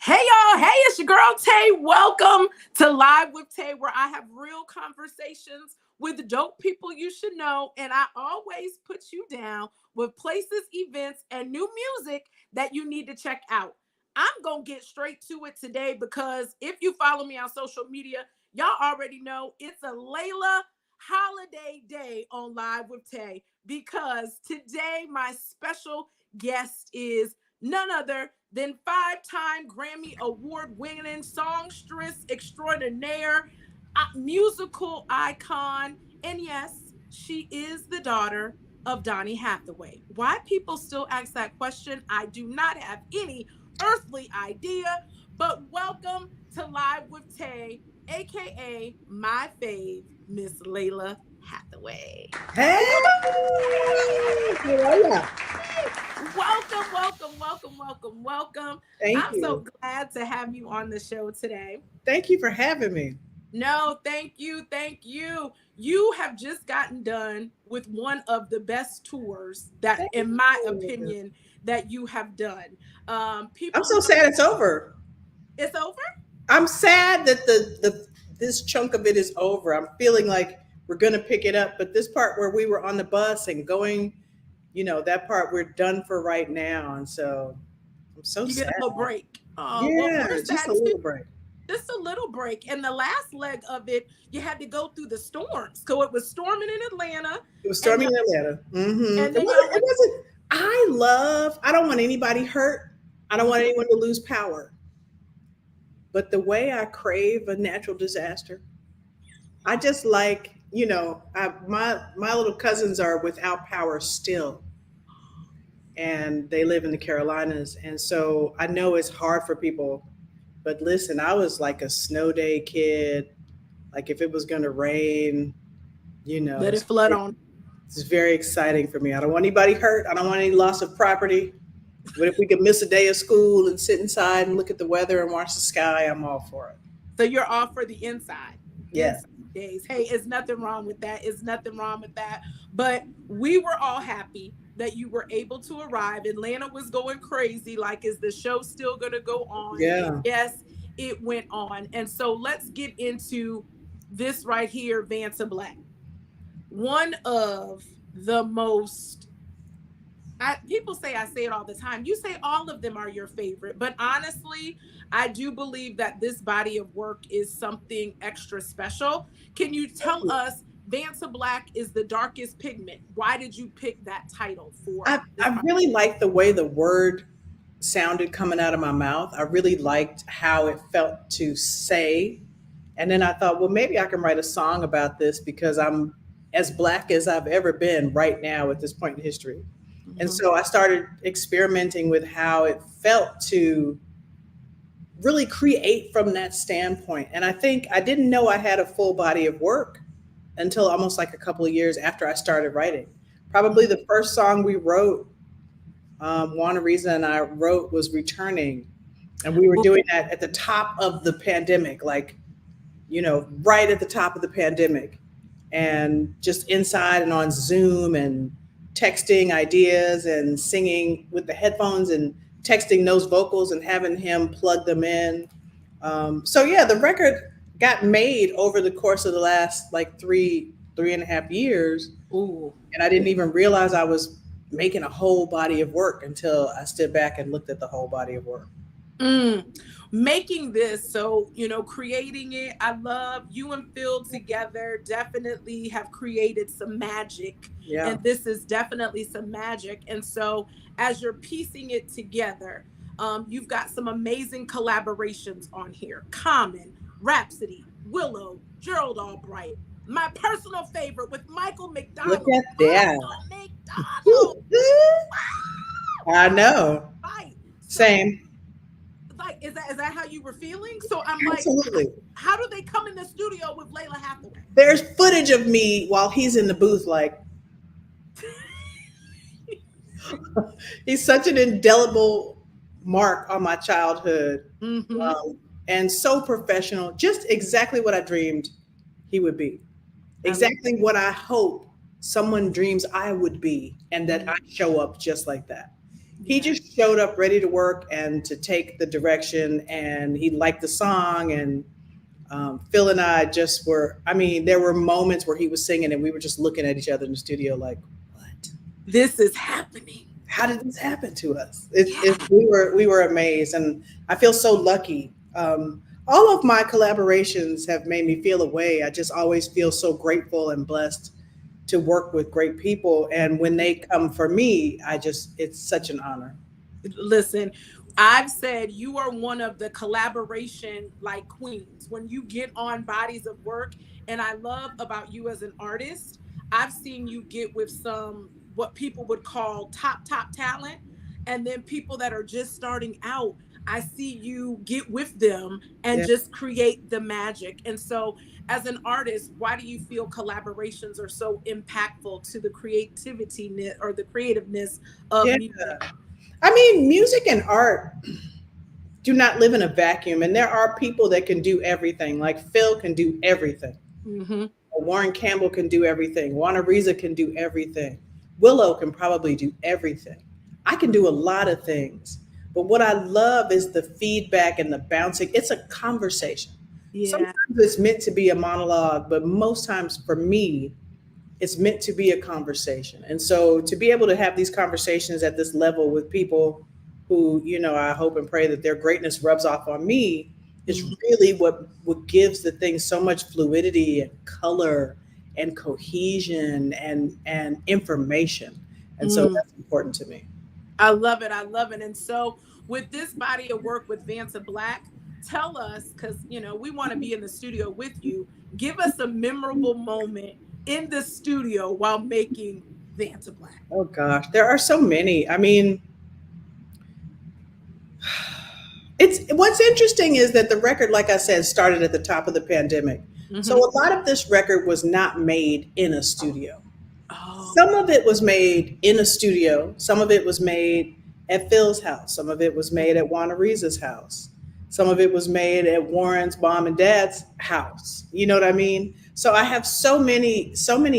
Hey y'all, hey, it's your girl Tae. Welcome to Live with Tae, where I have real conversations with dope people you should know. And I always put you down with places, events, and new music that you need to check out. I'm going to get straight to it today because if you follow me on social media, y'all already know it's a Layla holiday day on Live with Tae because today my special guest is none other than five-time Grammy Award-winning songstress extraordinaire, musical icon, and yes, she is the daughter of Donny Hathaway. Why people still ask that question, I do not have any earthly idea, but welcome to Live with Tay, aka my fave, Miss Lalah Hathaway. Hey, how are ya? Welcome. Thank I'm so you. glad to have you on the show today. Thank you for having me. No, thank you. Thank you. You have just gotten done with one of the best tours that, Thank in my you. opinion, that you have done. I'm People so know sad it's over. it's over. I'm sad that the this chunk of it is over. I'm feeling like we're gonna pick it up, but this part where we were on the bus and going, that part we're done for right now, and so I'm so You get sad. a little break. Oh, well, Yeah, we're just sad a too. little break. Just a little break. And the last leg of it, you had to go through the storms. So it was storming in Atlanta, It was and stormy in Atlanta. and It then wasn't. y'all It went. wasn't. I don't want anybody hurt. I don't want anyone to lose power. But the way I crave a natural disaster, I just like, my little cousins are without power still, and they live in the Carolinas, and so I know it's hard for people. But listen, I was like a snow day kid. Like if it was going to rain, Let it flood on. it's very exciting for me. I don't want anybody hurt. I don't want any loss of property. But if we could miss a day of school and sit inside and look at the weather and watch the sky, I'm all for it. So you're off for the inside. Yeah. Inside days. Hey, it's nothing wrong with that. It's nothing wrong with that. But we were all happy that you were able to arrive. Atlanta was going crazy. Like, is the show still gonna go on? And Yeah. yes, it went on. And so let's get into this right here, Vanta Black. One of the most people say I say it all the time. You say all of them are your favorite, but honestly, I do believe that this body of work is something extra special. Can you tell us Vanta Black is the darkest pigment? Why did you pick that title for this I really liked the way the word sounded coming out of my mouth. I really liked how it felt to say. And then I thought, well, maybe I can write a song about this because I'm as black as I've ever been right now at this point in history. And Mhm. so I started experimenting with how it felt to really create from that standpoint. And I think I didn't know I had a full body of work until almost like a couple of years after I started writing. Probably the first song we wrote, Juana Reason and I wrote, was Returning. And we were doing that at the top of the pandemic, like, right at the top of the pandemic, and just inside and on Zoom and texting ideas and singing with the headphones and texting those vocals and having him plug them in. So yeah, the record got made over the course of the last like three and a half years, Ooh. and I didn't even realize I was making a whole body of work until I stood back and looked at the whole body of work. Mm. Making this, so creating it, I love you and Phil together definitely have created some magic, Yeah. and this is definitely some magic. And so as you're piecing it together, you've got some amazing collaborations on here: Common, Rhapsody, Willow, Gerald Albright, my personal favorite with Michael Look McDonald. at that. Michael McDonald. I know. Right. So, Same. like, is that how you were feeling? So I'm like, Absolutely. how do they come in the studio with Layla Hathaway? There's footage of me while he's in the booth, like, he's such an indelible mark on my childhood, Mm-hmm. and so professional, just exactly what I dreamed he would be, I love exactly what I hope someone dreams I would be, and that I show up just like that. He Yeah. just showed up ready to work and to take the direction, and he liked the song. And Phil and I just were, I mean, there were moments where he was singing and we were just looking at each other in the studio like, what? This is happening. How did this happen to us? Yeah. We were amazed, and I feel so lucky. All of my collaborations have made me feel a way. I just always feel so grateful and blessed to work with great people, and when they come for me, it's such an honor. Listen, I've said you are one of the collaboration like queens when you get on bodies of work. And I love about you as an artist, I've seen you get with some what people would call top talent. And then people that are just starting out, I see you get with them and Yeah. just create the magic. And so, as an artist, why do you feel collaborations are so impactful to the creativity or the creativeness of Yeah. music? I mean, music and art do not live in a vacuum, and there are people that can do everything. Like Phil can do everything. Hmm. Warren Campbell can do everything. Juana Reza can do everything. Willow can probably do everything. I can do a lot of things. But what I love is the feedback and the bouncing. It's a conversation. Yeah. Sometimes it's meant to be a monologue, but most times for me, it's meant to be a conversation. And so to be able to have these conversations at this level with people who, I hope and pray that their greatness rubs off on me is Mhm. really what gives the thing so much fluidity and color and cohesion and information. And so Mm. that's important to me. I love it. I love it. And so, with this body of work with Vanta Black, tell us, because we want to be in the studio with you. Give us a memorable moment in the studio while making Vanta Black. Oh gosh, there are so many. I mean, it's what's interesting is that the record, like I said, started at the top of the pandemic. So Hmm. a lot of this record was not made in a studio. Oh. Some of it was made in a studio. Some of it was made at Phil's house. Some of it was made at Juana Riza's house. Some of it was made at Warren's mom and dad's house. You know what I mean? So I have so many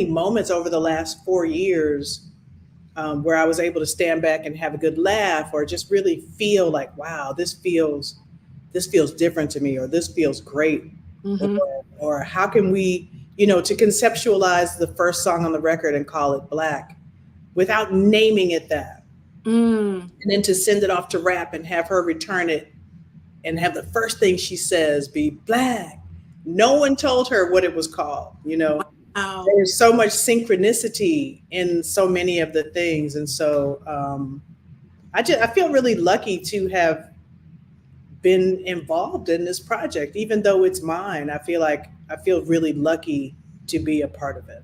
moments over the last 4 years where I was able to stand back and have a good laugh, or just really feel like, wow, this feels different to me, or this feels great, or, Hmm. or how can we, to conceptualize the first song on the record and call it Black without naming it that, Mm. and then to send it off to rap and have her return it and have the first thing she says be Black. No one told her what it was called. Wow. There's so much synchronicity in so many of the things, and so I feel really lucky to have been involved in this project, even though it's mine. I feel really lucky to be a part of it.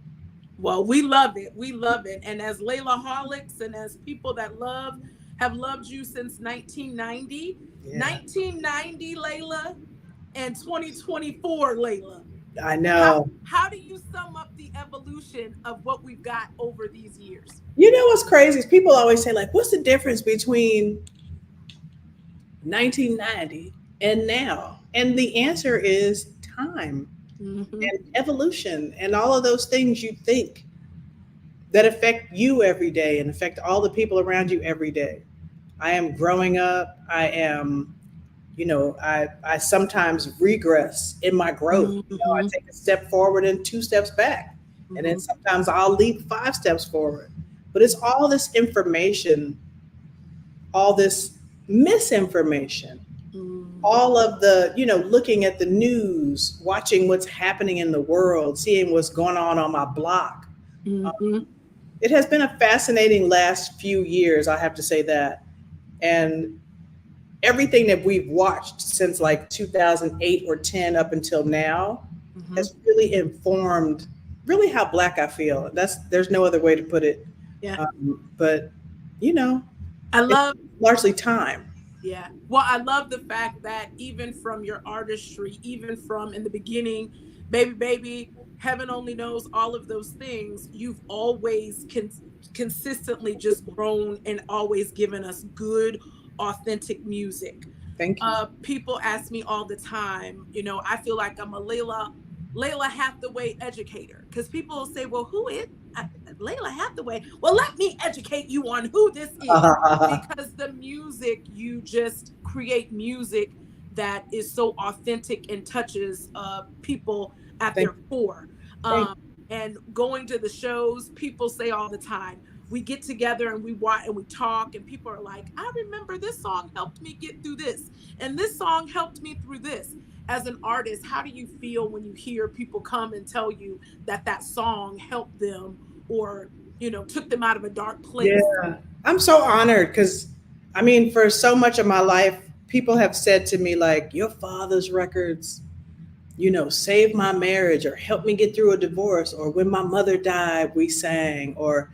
Well, we love it. We love it. And as Layla Holics and as people that have loved you since 1990, Yeah, 1990 Layla and 2024 Layla. I How know. how do you sum up the evolution of what we've got over these years? You know what's crazy is people always say like, "What's the difference between 1990 and now?" And the answer is time Hmm. and evolution and all of those things you think that affect you every day and affect all the people around you every day. I am growing up. I sometimes regress in my growth. I Hmm. take a step forward and two steps back. And then Hmm. sometimes I'll leap 5 steps forward. But it's all this information, all this misinformation, all of the, looking at the news, watching what's happening in the world, seeing what's going on my block. Hmm. It has been a fascinating last few years, I have to say that. And everything that we've watched since like 2008 or 10 up until now Hmm. has really informed really how Black I feel. There's no other way to put it. Yeah. But you know, I it's love largely time. Yeah. Well, I love the fact that even from your artistry, even from in the beginning, baby, heaven only knows all of those things, you've always consistently just grown and always given us good, authentic music. Thank you. People ask me all the time, I feel like I'm a Layla Hathaway educator because people will say, well, who is? Lalah Hathaway. Well, let me educate you on who this is, because the music, you just create music that is so authentic and touches people at Thank their you. core. Thank Um, and going to the shows, people say all the time, we get together and we watch and we talk, and people are like, I remember this song helped me get through this, and this song helped me through this. As an artist, how do you feel when you hear people come and tell you that that song helped them, or took them out of a dark you. place? Yeah. I'm so honored because, I mean, for so much of my life, people have said to me, like, your father's records, saved my marriage or helped me get through a divorce, or when my mother died, we sang, or,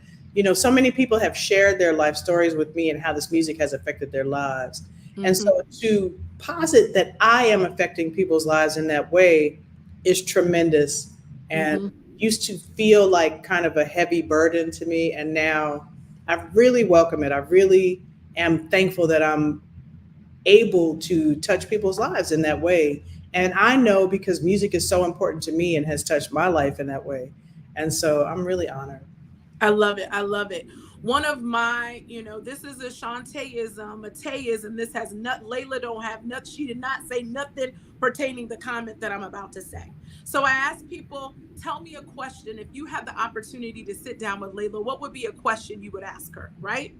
so many people have shared their life stories with me and how this music has affected their lives. And Mm-hmm, so to posit that I am affecting people's lives in that way is tremendous, and mm-hmm. used to feel like kind of a heavy burden to me. And now I really welcome it. I really am thankful that I'm able to touch people's lives in that way. And I know because music is so important to me and has touched my life in that way. And so I'm really honored. I love it. I love it. One of my, this is a Shantaeism, a Taeism. This has not, Lalah don't have nothing. She did not say nothing pertaining to the comment that I'm about to say. So I asked people, tell me a question. If you had the opportunity to sit down with Lalah, what would be a question you would ask her, right?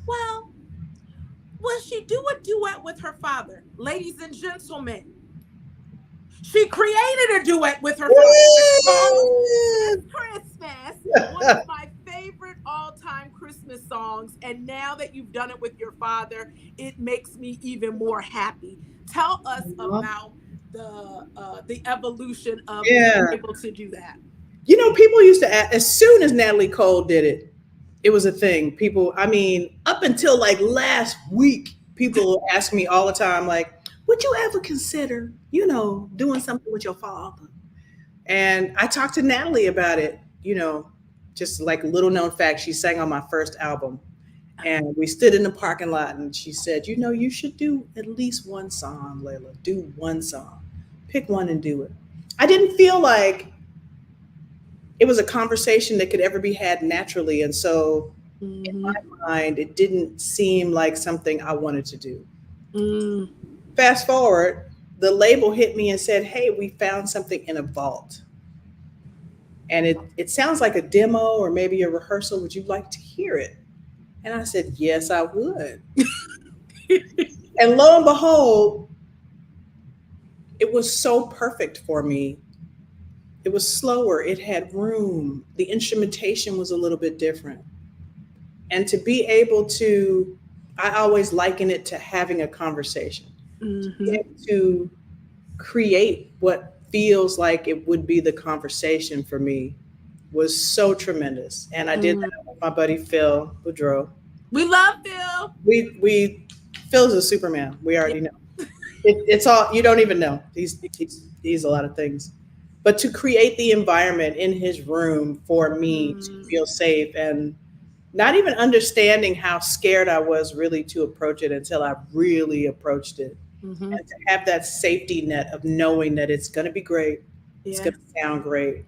Well, will she do a duet with her father? Ladies and gentlemen, she created a duet with her father. It's called This Christmas, one of my favorite all-time Christmas songs. And now that you've done it with your father, it makes me even more happy. Tell us about the evolution of being Yeah. able to do that. People used to ask, as soon as Natalie Cole did it, it was a thing. People, I mean, up until like last week, people ask me all the time, like, would you ever consider, doing something with your father? And I talked to Natalie about it, just like little known fact, she sang on my first album. And we stood in the parking lot and she said, you should do at least one song, Lalah. Do one song. Pick one and do it. I didn't feel like it was a conversation that could ever be had naturally. And so in Mm-hmm. my mind, it didn't seem like something I wanted to do. Mm. Fast forward, the label hit me and said, hey, we found something in a vault. And it sounds like a demo or maybe a rehearsal. Would you like to hear it? And I said, yes, I would. And lo and behold, it was so perfect for me. It was slower, it had room, the instrumentation was a little bit different. And to be able to, I always liken it to having a conversation, to be Mm-hmm. able to create what feels like it would be the conversation for me was so tremendous. And I did Mm. that with my buddy Phil Boudreau. We love Phil. We Phil's a Superman. We Yeah. already know. It's all you don't even know. He's a lot of things. But to create the environment in his room for me to Mm. feel safe, and not even understanding how scared I was really to approach it until I really approached it. Mm-hmm. And to have that safety net of knowing that it's going to be great, it's Yeah. going to sound great.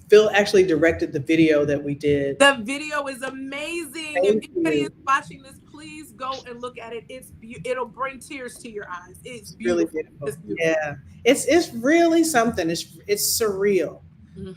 Phil actually directed the video that we did. The video is amazing. If Thank anybody is you. watching this, please go and look at it. It'll bring tears to your eyes. It's It's really beautiful. beautiful. It's beautiful. Yeah, it's really something. It's surreal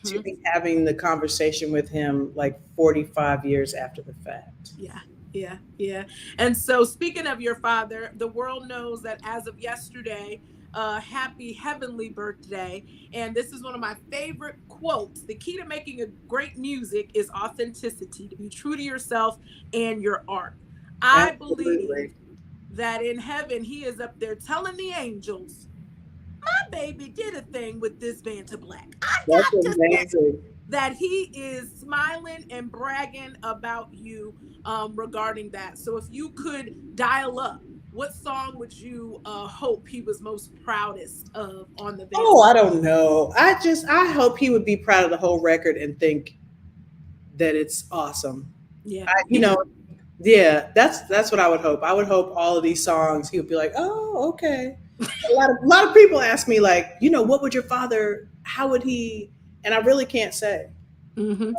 to Hmm. be having the conversation with him like 45 years after the fact. Yeah, yeah, yeah. And so, speaking of your father, the world knows that as of yesterday, happy heavenly birthday. And this is one of my favorite quotes. The key to making a great music is authenticity, to be true to yourself and your art. I believe Absolutely. that in heaven, he is up there telling the angels, my baby did a thing with this Vanta Black. I That's got to say amazing. that he is smiling and bragging about you regarding that. So if you could dial up, what song would you hope he was most proudest of on the Vanta? Oh, I don't know. I hope he would be proud of the whole record and think that it's awesome. Yeah. I, you know, yeah, that's what I would hope. I would hope all of these songs he would be like, oh, okay. A lot of people ask me like, what would your father? How would he? And I really can't say. Mm-hmm.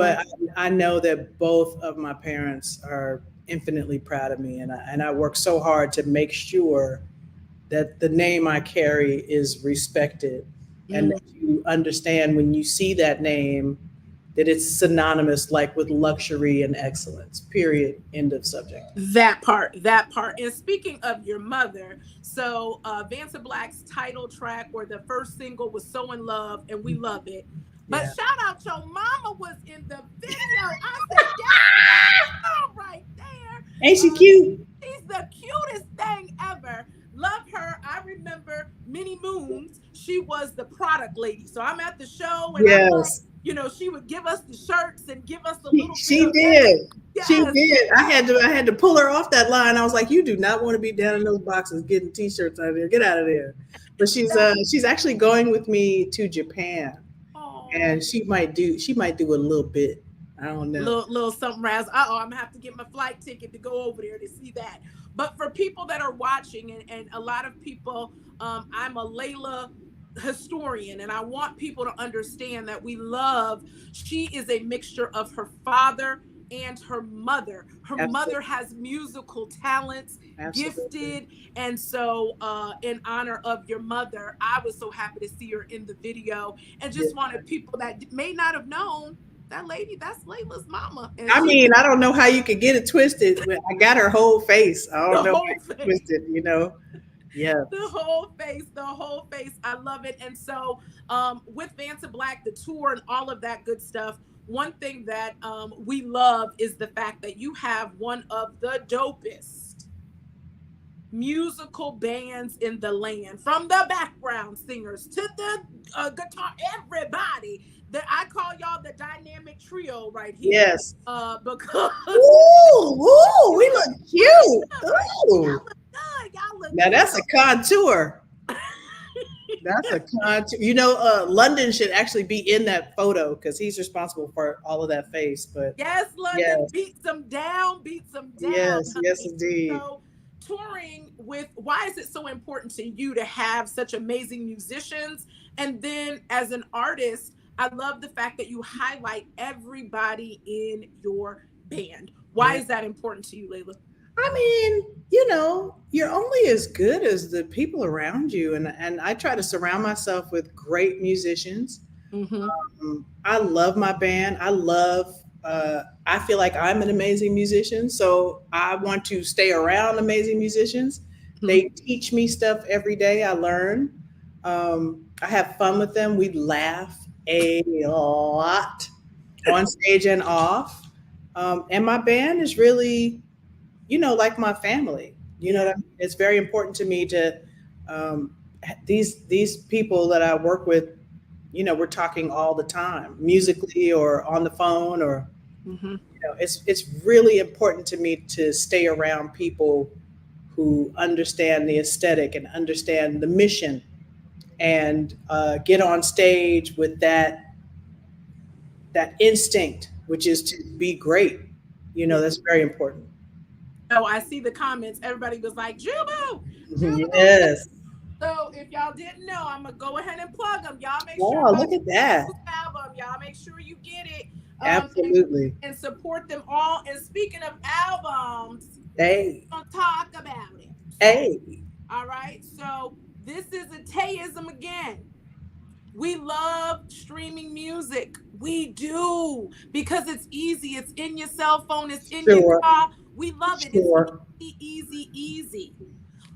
but Right. I know that both of my parents are infinitely proud of me, and I work so hard to make sure that the name I carry is respected, and Mm. that you understand when you see that name that it's synonymous like with luxury and excellence. Period. End of subject. That part, that part. And speaking of your mother, so Vanessa Black's title track or the first single was So in Love, and we love it. But Yeah. shout out your mama was in the video. I said, that's my girl right there. Ain't she Uh, cute? she's the cutest thing ever. Love her. I remember many moons. She was the product lady. So I'm at the show and I'm like, Yes. she would give us the shirts and give us a She, little bit she of did. She yes, did. I had to pull her off that line. I was like, "You do not want to be down in those boxes getting T-shirts out of there. Get out of there." But she's actually going with me to Japan, oh, and she might do a little bit. I don't know. little something else. I'm gonna have to get my flight ticket to go over there to see that. But for people that are watching, and a lot of people, I'm a Layla historian, and I want people to understand that we love. She is a mixture of her father and her mother. Her mother Absolutely, has musical talents, absolutely. gifted, and so in honor of your mother, I was so happy to see her in the video, and Yeah. just wanted people that may not have known that lady, that's Layla's mama, and I she mean, I don't know how you could get it twisted. I got her whole face. I don't the know how whole you face, twisted. Yeah. the whole face. I love it. And so, with Vanessa Black, the tour, and all of that good stuff. One thing that we love is the fact that you have one of the dopest musical bands in the land, from the background singers to the guitar, everybody. That I call y'all the dynamic trio right here, Yes. because Ooh, ooh, you we look look cute. good, right? Ooh. Y'all look good. Y'all look Now good. that's a contour. That's a contour. London should actually be in that photo because he's responsible for all of that face. But Yes, London yes, beats them down, yes, yes, honey. indeed. So, touring with, why is it so important to you to have such amazing musicians? And then, as an artist, I love the fact that you highlight everybody in your band. Why Yeah. is that important to you, Layla? I mean, you're only as good as the people around you, and I try to surround myself with great musicians. Mm-hmm. I love my band. I feel like I'm an amazing musician, so I want to stay around amazing musicians. Mm-hmm. They teach me stuff every day. I learn. I have fun with them. We laugh a lot on stage and off. And my band is really, like my family. You know Yeah. what I mean? It's very important to me to um, these people that I work with. We're talking all the time, musically or on the phone, or Mm-hmm. it's really important to me to stay around people who understand the aesthetic and understand the mission, and get on stage with that instinct, which is to be great. That's very important. So I see the comments. Everybody was like, Jubu, Jubu. Yes. So if y'all didn't know, I'm gonna go ahead and plug them. Y'all make sure Oh, by look at that. the album, y'all make sure you get it, and Absolutely. support them all. And speaking of albums, Hey, we're gonna talk about it. So, hey. all right. So this is a Taeism again. We love streaming music. We do, because it's easy. It's in your cell phone. It's in your Sure, car. We love it. It's sure. easy, easy, easy.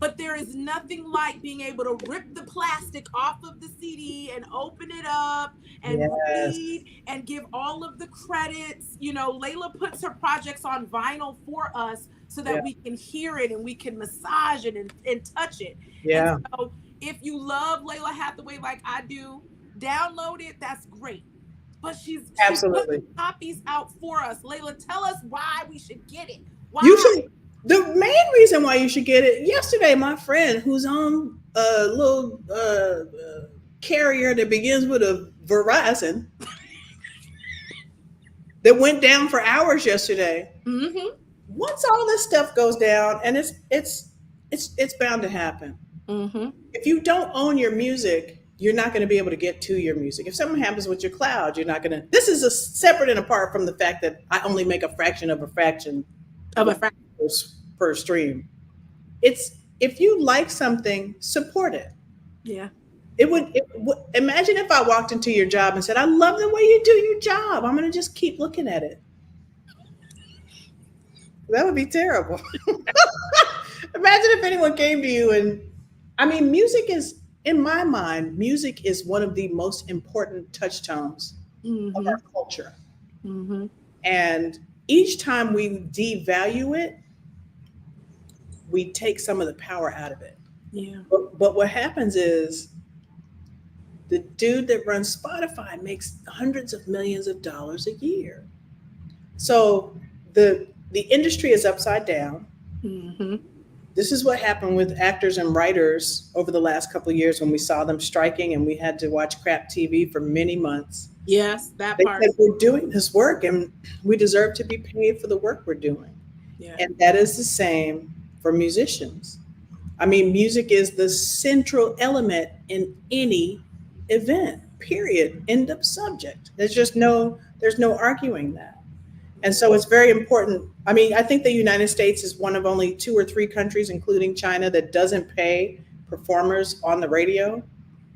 But there is nothing like being able to rip the plastic off of the CD and open it up and Yes. read and give all of the credits. Layla puts her projects on vinyl for us so Yeah. that we can hear it and we can massage it and touch it. And Yeah. so, if you love Layla Hathaway like I do, download it. That's great. But she's putting Absolutely. copies out for us. Layla, tell us why we should get it. You Why? should. The main reason why you should get it. Yesterday, my friend who's on a little carrier that begins with a Verizon that went down for hours yesterday. Mm-hmm. Once all this stuff goes down, and it's bound to happen. Mm-hmm. If you don't own your music, you're not going to be able to get to your music. If something happens with your cloud, you're not going to. This is a separate and apart from the fact that I only make a fraction of a fraction Of of a a friend. per, per stream. It's if you like something, support it. Yeah. Imagine if I walked into your job and said, "I love the way you do your job. I'm going to just keep looking at it." That would be terrible. Imagine if anyone came to you and, I mean, music is, in my mind, music is one of the most important touchstones of Mm-hmm. our culture. Mm-hmm. And each time we devalue it, we take some of the power out of it. Yeah. But what happens is the dude that runs Spotify makes hundreds of millions of dollars a year. So the industry is upside down. Mm-hmm. This is what happened with actors and writers over the last couple of years when we saw them striking and we had to watch crap TV for many months. Yes, that They part. said, we're doing this work and we deserve to be paid for the work we're doing. Yeah. And that is the same for musicians. I mean, music is the central element in any event, period. End of subject. There's no arguing that. And so it's very important. I mean, I think the United States is one of only 2 or 3 countries, including China, that doesn't pay performers on the radio.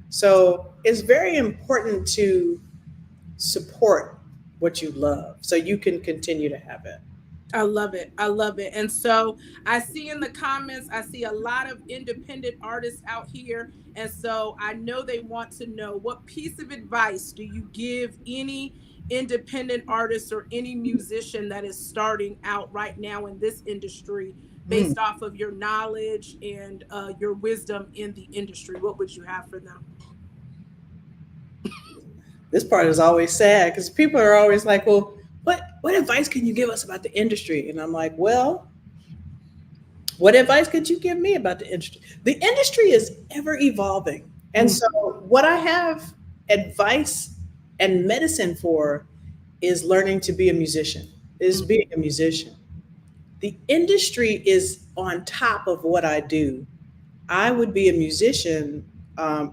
So it's very important to support what you love so you can continue to have it. I love it. I love it. And so I see in the comments, I see a lot of independent artists out here. And so I know they want to know, what piece of advice do you give any independent artist or any musician that is starting out right now in this industry, Mm. based off of your knowledge and your wisdom in the industry? What would you have for them? This part is always sad because people are always like, well, what advice can you give us about the industry? And I'm like, well, what advice could you give me about the industry? The industry is ever evolving. And so what I have advice and medicine for is learning to be a musician, is being a musician. The industry is on top of what I do. I would be a musician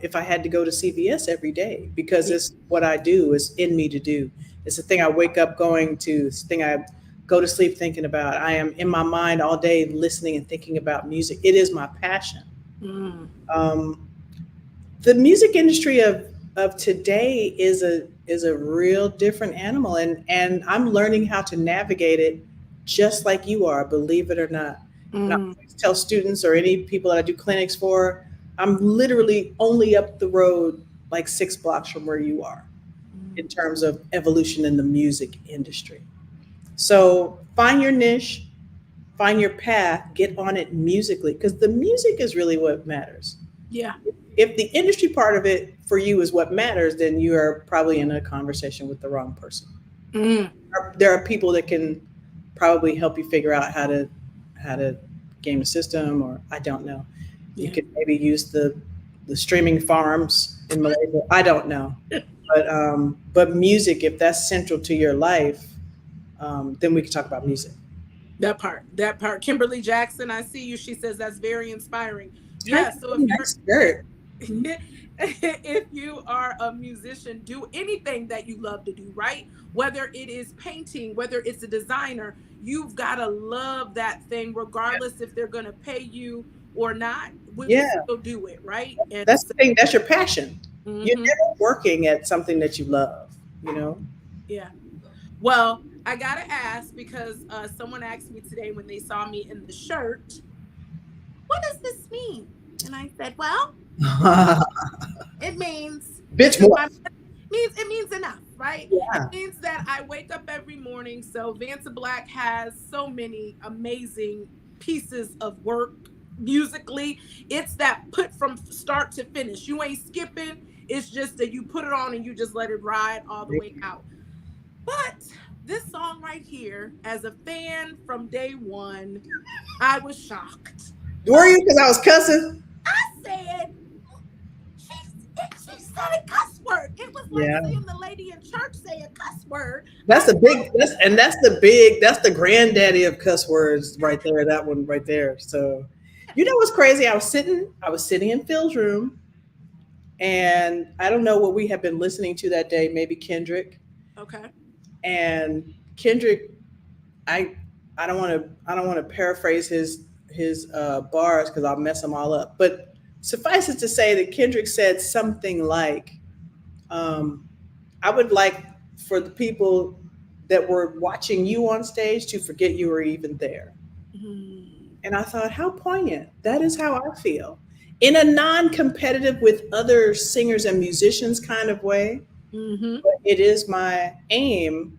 if I had to go to CVS every day because it's what I do. It's in me to do. It's the thing I wake up going to. It's the thing I go to sleep thinking about. I am in my mind all day listening and thinking about music. It is my passion. Mm. Um, the music industry of today is a real different animal, and I'm learning how to navigate it just like you are, believe it or not. And I always tell students or any people that I do clinics for, I'm literally only up the road like 6 blocks from where you are in terms of evolution in the music industry. So find your niche, find your path, get on it musically, because the music is really what matters. Yeah. If the industry part of it for you is what matters, then you are probably in a conversation with the wrong person. Mm. There are people that can probably help you figure out how to game the system, or I don't know. You Yeah. could maybe use the streaming farms in Malaysia. I don't know, but music, if that's central to your life, then we can talk about music. That part. That part. Kimberly Jackson, I see you. She says that's very inspiring. Hi, Yeah. So if you're nice skirt. if you are a musician, do anything that you love to do, right? Whether it is painting, whether it's a designer, you've got to love that thing, regardless if they're going to pay you or not. Will you Yeah, still do it, right? And that's so, the thing. That's your passion. You're mhm, never working at something that you love. You know. yeah. Well, I got to ask because someone asked me today when they saw me in the shirt, what does this mean? And I said, well, it means this Bitch is more. my means it means enough, right? It Yeah. means that I wake up every morning. So Vanessa Black has so many amazing pieces of work musically. It's that put from start to finish. You ain't skipping. It's just that you put it on and you just let it ride all the way out. But this song right here, as a fan from day one, I was shocked. Were you? Because I was cussing. I said, she said a cuss word. It was like Yeah. seeing the lady in church say a cuss word. That's the big. That's the granddaddy of cuss words right there. That one right there. So, you know what's crazy? I was sitting in Phil's room, And I don't know what we have been listening to that day, maybe Kendrick. Okay. And Kendrick, I I don't want to paraphrase his bars because I'll mess them all up. But suffice it to say that Kendrick said something like, um, "I would like for the people that were watching you on stage to forget you were even there." Mm-hmm. And I thought, how poignant. That is how I feel. In a non competitive with other singers and musicians kind of way, Mm-hmm. but it is my aim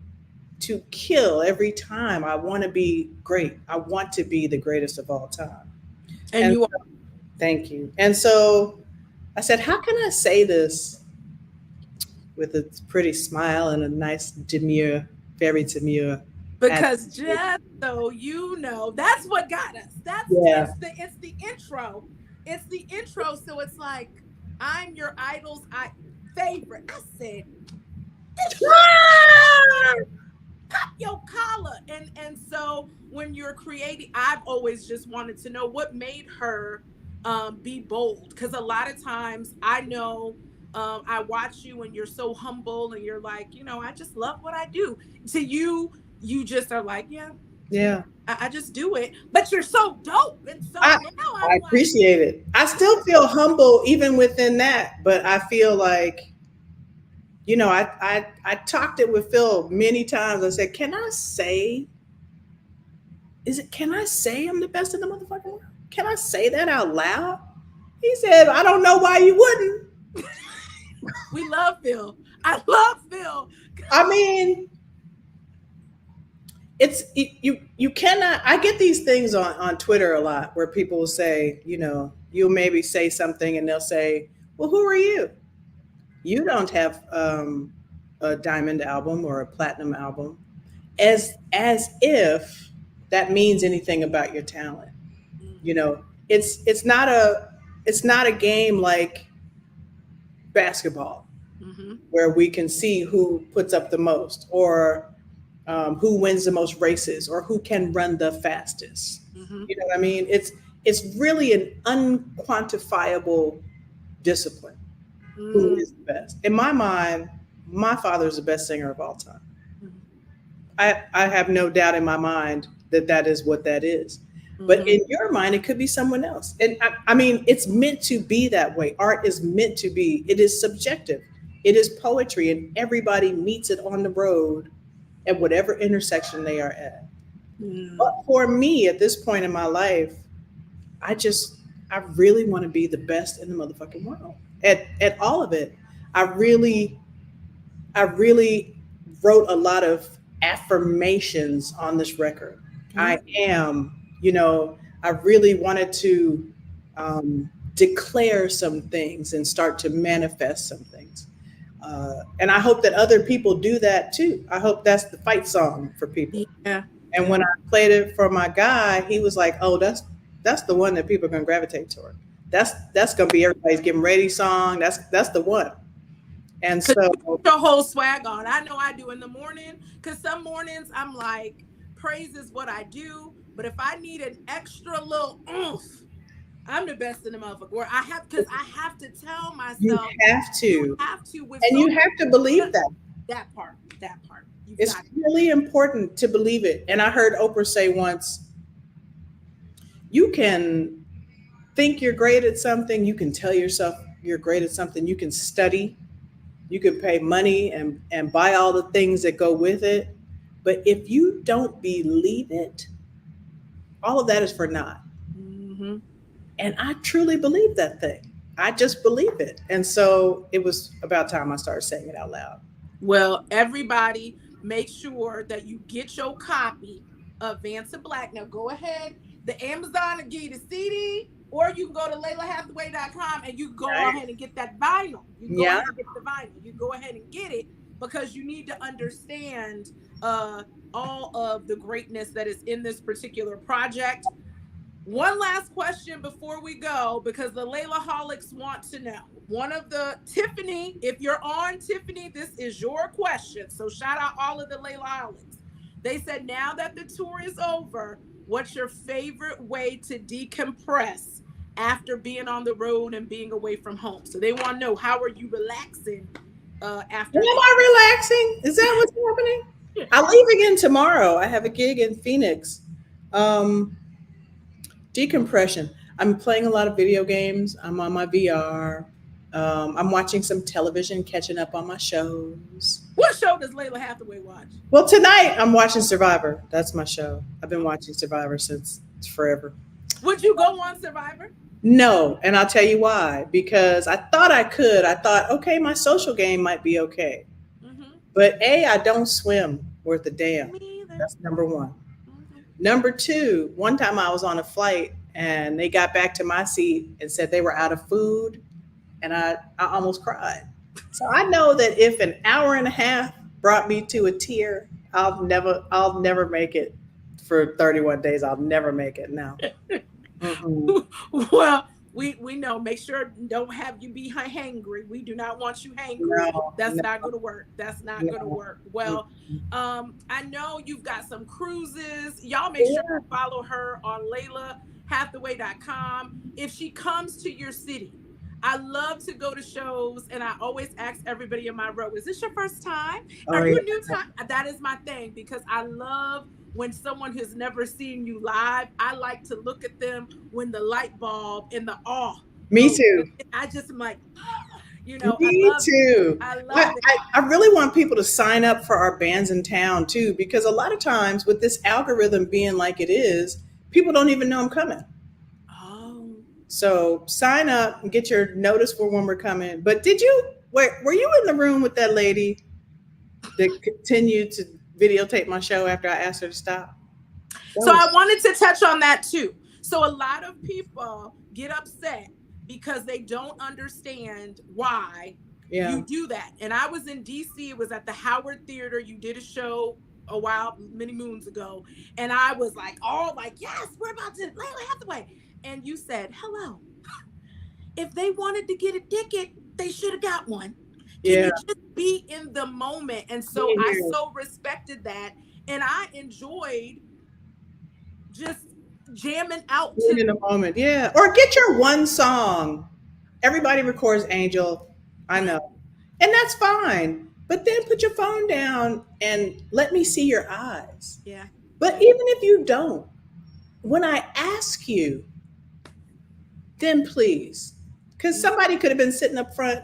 to kill every time. I want to be great. I want to be the greatest of all time. And And you are. so, thank you. And so I said, how can I say this with a pretty smile and a nice demure, very demure Because attitude? just so you know, that's what got us. That's Yeah. it's the intro. It's the intro. So it's like, I'm your idol's favorite. I said, this your collar. And so when you're creating, I've always just wanted to know what made her be bold, because a lot of times I know, I watch you and you're so humble and you're like, I just love what I do. To you, you just are like, yeah, yeah, Yeah. I just do it, but you're so dope. And so I now I I'm like, appreciate it. I still feel humble even within that, but I feel like, I talked it with Phil many times. I said, can I say I'm the best in the motherfucking world? Can I say that out loud? He said, I don't know why you wouldn't. we love Phil. I love Phil. I mean, you cannot. I get these things on Twitter a lot where people will say, you'll maybe say something and they'll say, well, who are you? You don't have a diamond album or a platinum album, as if that means anything about your talent. You know, it's not a game like basketball Mm-hmm. where we can see who puts up the most, or who wins the most races, or who can run the fastest. Mm-hmm. You know what I mean? It's really an unquantifiable discipline. Who Mm-hmm. is the best? In my mind, my father is the best singer of all time. I have no doubt in my mind that that is what that is. But Mm-hmm. in your mind, it could be someone else. And I mean, it's meant to be that way. Art is meant to be, it is subjective. It is poetry, and everybody meets it on the road at whatever intersection they are at. Mm-hmm. But for me, at this point in my life, I just, I really want to be the best in the motherfucking world at all of it. I really, I really wrote a lot of affirmations on this record. I am, I really wanted to declare some things and start to manifest some things. And I hope that other people do that too. I hope that's the fight song for people. Yeah. And Yeah. when I played it for my guy, he was like, "Oh, that's the one that people are gonna gravitate toward. That's gonna be everybody's getting ready song. That's the one." And Cause so, you put your whole swag on. I know I do in the morning. Cause some mornings I'm like, praise is what I do. But if I need an extra little oomph, I'm the best in the motherfucker. Where I have, cause I have to tell you myself, have you to, have to with and so you have to believe that. that part. You've It's got really important to believe it. And I heard Oprah say once, you can think you're great at something, you can tell yourself you're great at something, you can study, you can pay money and buy all the things that go with it. But if you don't believe it, all of that is for naught. mm-hmm. And I truly believe that thing. I just believe it. And so it was about time I started saying it out loud. Well, everybody, make sure that you get your copy of Vance and Black. Now, go ahead. The Amazon will give you the CD, or you can go to LaylaHathaway.com and you go Right? ahead and get that vinyl. You go Yeah. ahead and get the vinyl. You go ahead and get it, because you need to understand all of the greatness that is in this particular project. One last question before we go, because the Layla Holics want to know. One of the Tiffany, if you're on Tiffany, this is your question. So shout out all of the Layla Holics. They said, now that the tour is over, what's your favorite way to decompress after being on the road and being away from home. So they want to know, how are you relaxing Am after this? I relaxing? Is that what's happening? I leave again tomorrow. I have a gig in Phoenix. Um, Decompression. I'm playing a lot of video games. I'm on my VR. I'm watching some television, catching up on my shows. What show does Layla Hathaway watch? Well, tonight I'm watching Survivor. That's my show. I've been watching Survivor since forever. Would you go on Survivor? No, and I'll tell you why. Because I thought I could. I thought, okay, my social game might be okay. Mm-hmm. But A, I don't swim worth a damn. Me either. That's number one. Mhm. Number two, one time I was on a flight and they got back to my seat and said they were out of food, and I almost cried. So I know that if an hour and a half brought me to a tear, I'll never make it for 31 days. I'll never make it now. Mm-mm. Well, we know. Make sure don't have you be hangry. We do not want you hangry. No, That's no, not going to work. That's not going to no. work. Well, Mm-mm. I know you've got some cruises. Y'all make sure Yeah. to follow her on LaylaHathaway.com. If she comes to your city, I love to go to shows, and I always ask everybody in my row, is this your first time? Oh, Are yeah. you a new time? That is my thing, because I love when someone has never seen you live. I like to look at them when the light bulb and the awe Me goes. too. I just am like, I Me love it. too. I I, love it. I really want people to sign up for our bands in town too, because a lot of times with this algorithm being like it is, people don't even know I'm coming. Oh, So sign up and get your notice for when we're coming. But were you in the room with that lady that continued to videotape my show after I asked her to stop? That so I was, wanted to touch on that too. So a lot of people get upset because they don't understand why yeah. you do that. And I was in DC, it was at the Howard Theater. You did a show many moons ago. And I was like, all like, yes, we're about to Layla Hathaway. And you said, hello. If they wanted to get a ticket, they should have got one. Can Yeah. you just be in the moment? And so Be I here. so respected that. And I enjoyed just jamming out Being to, in the moment. Yeah. Or get your one song. Everybody records Angel. I know. And that's fine. But then put your phone down and let me see your eyes. yeah. But even if you don't, when I ask you, then please. Because somebody could have been sitting up front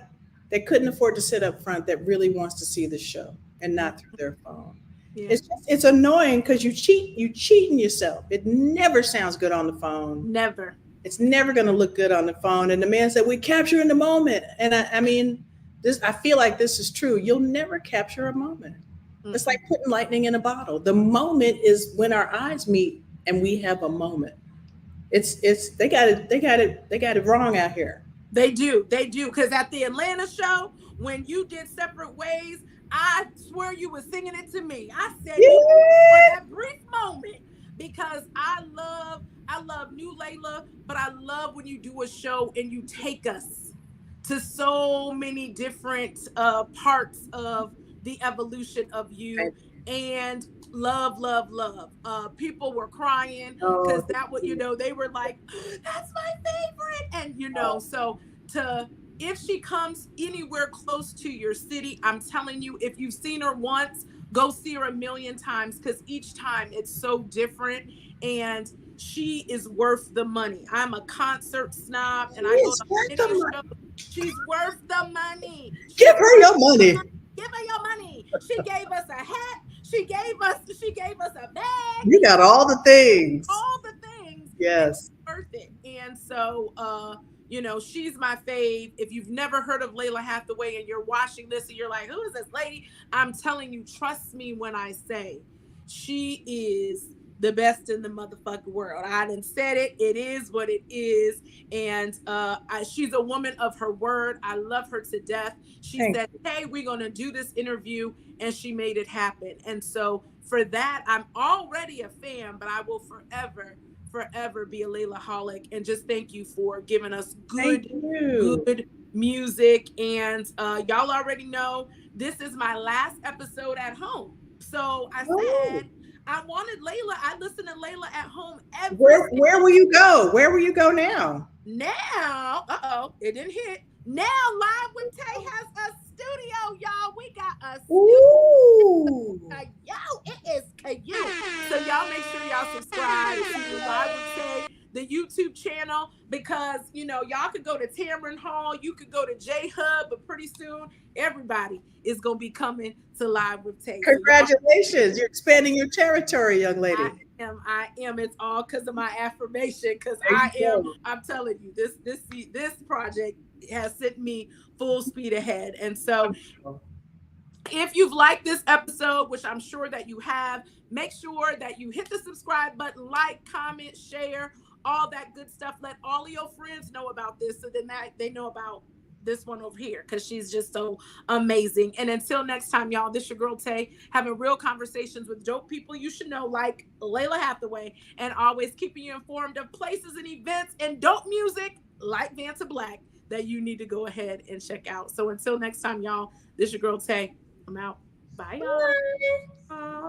that couldn't afford to sit up front that really wants to see the show and not through their phone. Yeah. It's annoying because you cheating yourself. It never sounds good on the phone. Never. It's never going to look good on the phone. And the man said, we capture in the moment. And I mean, I feel like this is true. You'll never capture a moment. It's like putting lightning in a bottle. The moment is when our eyes meet and we have a moment. They got it wrong out here. They do. Because at the Atlanta show, when you did Separate Ways, I swear you were singing it to me. I said, you for that brief moment, because I love New Layla, but I love when you do a show and you take us to so many different parts of the evolution of you, and love. People were crying because that was, they were like, that's my favorite. And so if she comes anywhere close to your city, I'm telling you, if you've seen her once, go see her a million times, because each time it's so different, and she is worth the money. I'm a concert snob, and I go to many shows. She's worth the money. Give her your money. Give her your money. She gave us a hat. She gave us a bag. You got all the things. All the things. Yes. Worth it. And so she's my fave. If you've never heard of Layla Hathaway and you're watching this and you're like, who is this lady? I'm telling you, trust me when I say she is the best in the motherfucking world. I done said it. It is what it is. And she's a woman of her word. I love her to death. She said, hey, we're going to do this interview. And she made it happen. And so for that, I'm already a fan, but I will forever be a Layla holic. And just thank you for giving us good music. And y'all already know this is my last episode at home. So I said, I wanted Layla. I listen to Layla at home every Where will you go? Where will you go now? Now, it didn't hit. Now, Live with Tay has a studio, y'all. We got a studio. Ooh. Yo, it is cute. So y'all make sure y'all subscribe to Live with Tay, the YouTube channel, because y'all could go to Tamron Hall, you could go to J Hub, but pretty soon everybody is gonna be coming to Live with Tay. So y'all, Congratulations. You're expanding your territory, young I lady. I am. It's all because of my affirmation. Because There you I am. go. I'm telling you, this project has sent me full speed ahead. And so, if you've liked this episode, which I'm sure that you have, make sure that you hit the subscribe button, like, comment, share, all that good stuff. Let all of your friends know about this, so then that they know about this one over here, because she's just so amazing. And until next time, y'all, this your girl Tay, having real conversations with dope people you should know, like Lalah Hathaway, and always keeping you informed of places and events and dope music like Vanta Black that you need to go ahead and check out. So until next time, y'all, this your girl Tay. I'm out. Bye, y'all. Bye.